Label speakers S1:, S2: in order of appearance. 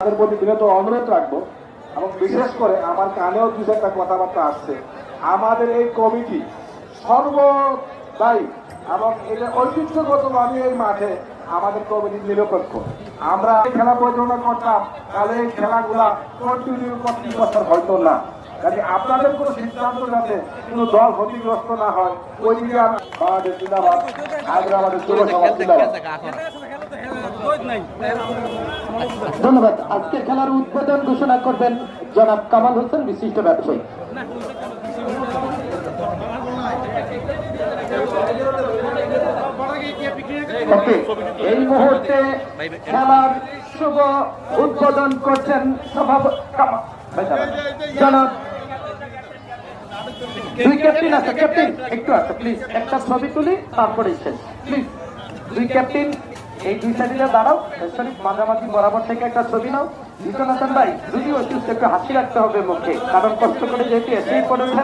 S1: তাদের প্রতি বিনীত অনুরোধ রাখবো এবং বিশেষ করে আমার কানেও দু একটা কথাবার্তা আসছে। আমাদের এই কমিটি সর্বদাই এবং এটা ঐতিহ্যগতভাবে এই মাঠে আমাদের কমিটি নিরপেক্ষ। আমরা খেলা পরিচালনা করতাম, তাহলে এই খেলাগুলা কন্টিনিউ করতে বছর হয়তো না। কাজে আপনাদের কোনো সিদ্ধান্ত যাতে কোনো দল ক্ষতিগ্রস্ত না হয়, ওই দিকে আমাদের জিন্দাবাদ, হায়দ্রাবাদের যুব সমাজ জিন্দাবাদ।
S2: ধন্যবাদ। আজকের খেলার উদ্বোধন ঘোষণা করবেন জনাব কামাল হোসেন, বিশিষ্ট ব্যবসায়ী। এই মুহূর্তে খেলার শুভ উদ্বোধন করছেন জনাব দুই ক্যাপ্টেন আছে। ক্যাপ্টেন একটু আছে প্লিজ, একটা ছবি তুলি তারপরে শেষ প্লিজ। দুই ক্যাপ্টেন এই দুই সাইডে দাঁড়াও, মাঝামাঝি বরাবর থেকে একটা ছবি নাও। বিশ্বনাথন ভাই যদি অসুস্থ, একটু হাসি রাখতে হবে মুখে, কারণ কষ্ট করে যেহেতু এসেই পড়েছেন।